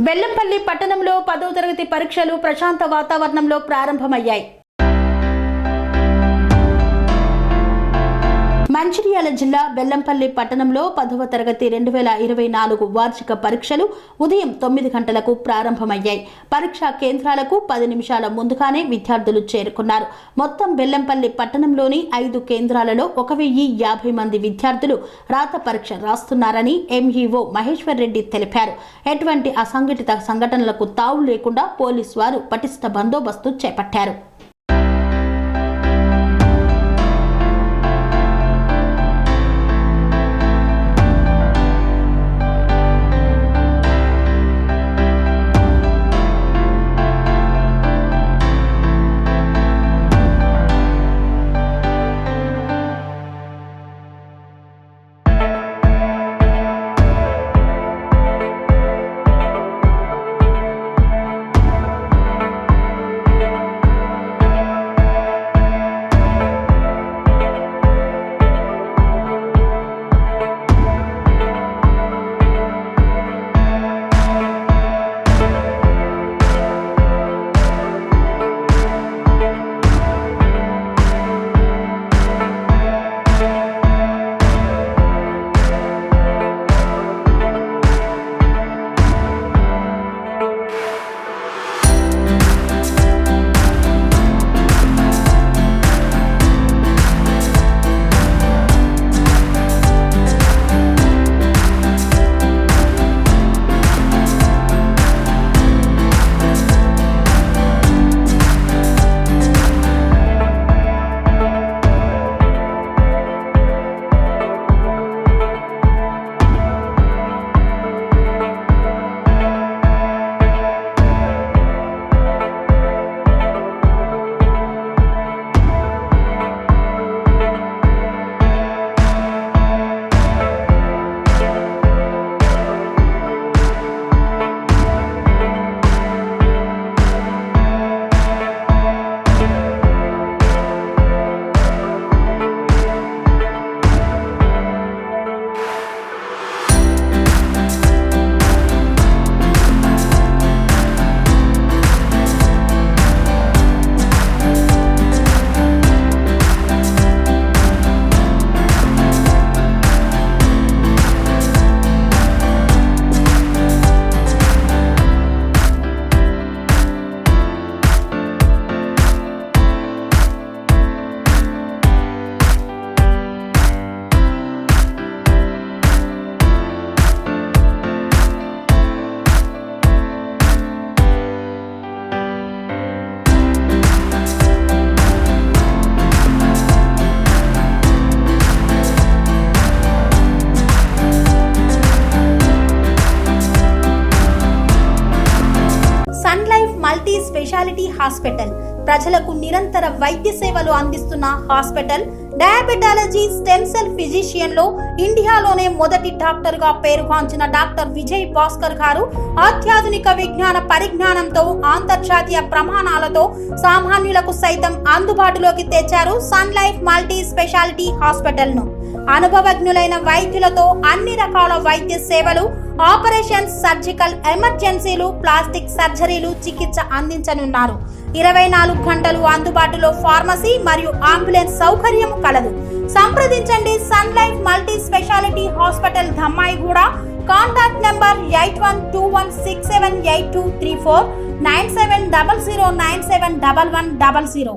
బెల్లంపల్లి పట్టణంలో 10వ తరగతి పరీక్షలు ప్రశాంత వాతావరణంలో ప్రారంభమయ్యాయి. మంచిర్యాల జిల్లా బెల్లంపల్లి పట్టణంలో 10వ తరగతి 2024 వార్షిక పరీక్షలు ఉదయం 9 గంటలకు ప్రారంభమయ్యాయి. పరీక్షా కేంద్రాలకు 10 నిమిషాల ముందుగానే విద్యార్థులు చేరుకున్నారు. మొత్తం బెల్లంపల్లి పట్టణంలోని 5 కేంద్రాలలో 1050 మంది విద్యార్థులు రాత పరీక్ష రాస్తున్నారని ఎంఈఓ మహేశ్వర్ రెడ్డి తెలిపారు. ఎటువంటి అసంఘటిత సంఘటనలకు తావు లేకుండా పోలీసు వారు పటిష్ట బందోబస్తు చేపట్టారు. మల్టీ స్పెషాలిటీ హాస్పిటల్ ప్రజలకు నిరంతర వైద్య సేవలు అందిస్తున్న hospital. Diabetology stem cell physician లో ఇండియాలోనే మొదటి డాక్టర్ గా పేరుగాంచిన డాక్టర్ విజయ్ భాస్కర్ గారు అత్యాధునిక విజ్ఞాన పరిజ్ఞానంతో అంతర్జాతీయ ప్రమాణాలతో సామాన్యులకు సైతం అందుబాటులోకి తెచ్చారు Sun Life multi speciality hospital ను. అనుభవజ్ఞులైన వైద్యులతో అన్ని రకాల వైద్య సేవలు, ఆపరేషన్స్, సర్జికల్ ఎమర్జెన్సీలు, ప్లాస్టిక్ సర్జరీలు, చికిత్స అందించనున్నారు. 24 గంటలు అందుబాటులో ఫార్మసీ మరియు అంబులెన్స్ సౌకర్యం కలదు. సంప్రదించండి Sun Life multi speciality hospital, Dhammaiguda. Contact number 8121678234, 9700971100.